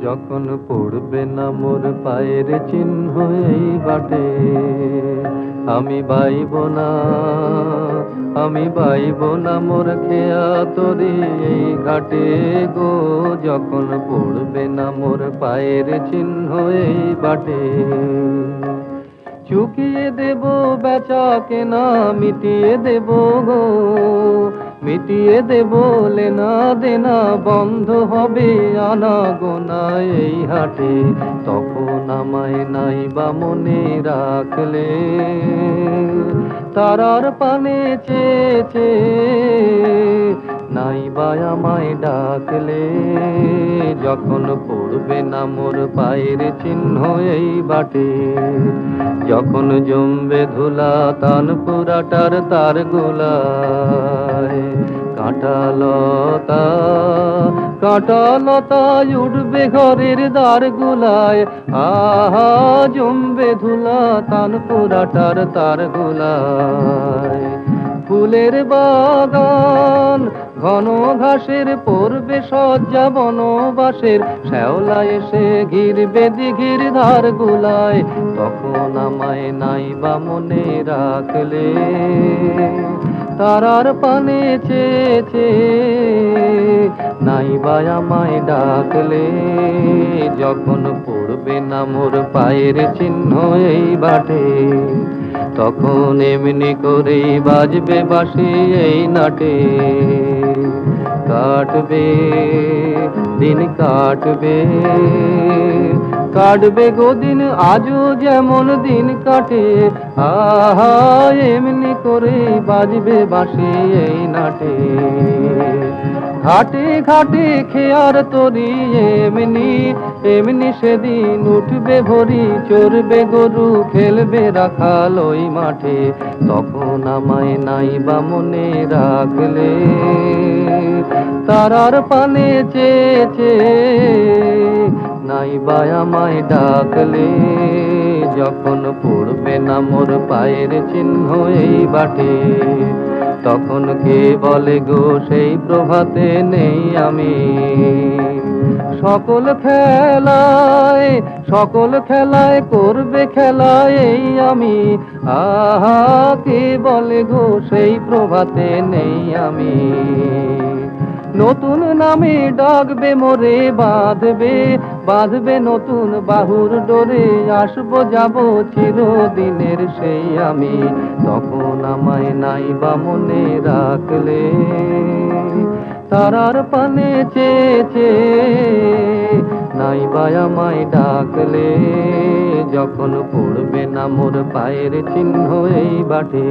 যখন পড়বে না মোর পায়ের চিহ্ন এই বাটে, আমি বাইব না, আমি বাইব না মোর খেয়া তরি এই ঘাটে গো। যখন পড়বে না মোর পায়ের চিহ্ন এই বাটে, চুকিয়ে দেব বেচা কেনা, মিটিয়ে দেব গো, মিটিয়ে দেব লেনা দেনা, বন্ধ হবে আনা গোনা এই হাটে। তখন আমায় নাই বা মনে রাখলে, তারার পানে চেয়েছে নাই বা আমায় ডাকলে। যখন পড়বে না মোর পায়ের চিহ্ন এই বাটে, যখন জমবে ধুলা তান পুরাটার তার গোলায়, কাঁটালতা কাঁটালতা উঠবে ঘরের দ্বার গোলায়। আহা জমবে ধুলা তান পুরাটার তার গোলায়। ফুলের বাগান ঘন ঘাসের পড়বে সজ্জা বনবাসের, শ্যাওলা এসে ঘিরবে দিঘির ধার গুলায়। তখন আমায় নাই বা মনে রাখলে, তারার পানে চেয়েছে নাই বা আমায় ডাকলে। যখন পড়বে না মোর পায়ের চিহ্ন এই বাটে, তখন এমনি করেই বাজবে বাঁশি এই নাটে। কাটবে দিন কাটবে, কাটবে গো দিন আজও যেমন দিন কাটে। আহা এমনি করে বাজবে বাঁশি এই নাটে। ঘাটে ঘাটে খেয়ার তরি এমনি এমনি সেদিন উঠবে ভরি, চড়বে গরু খেলবে রাখাল ওই মাঠে। তখন আমায় নাই বা মনে রাখলে, তারার পানে চেয়েছে নাই বা আমায় ডাকলে। যখন পড়বে না মোর পায়ের চিহ্ন এই বাটে, তখন কে বলে গো সেই প্রভাতে নেই আমি। সকল খেলায় সকল খেলায় করবে খেলায় এই আমি। আহা কে বলে গো সেই প্রভাতে নেই আমি। নতুন নামে ডাকবে মোরে, বাঁধবে বাঁধবে নতুন বাহুর ডোরে। আসবো যাব চিরদিনের সেই আমি। তখন আমায় নাই বা মনে রাখলে, তারার পানে চেয়েছে নাই বা আমায় ডাকলে। যখন পড়বে না মোর পায়ের চিহ্ন এই বাটে।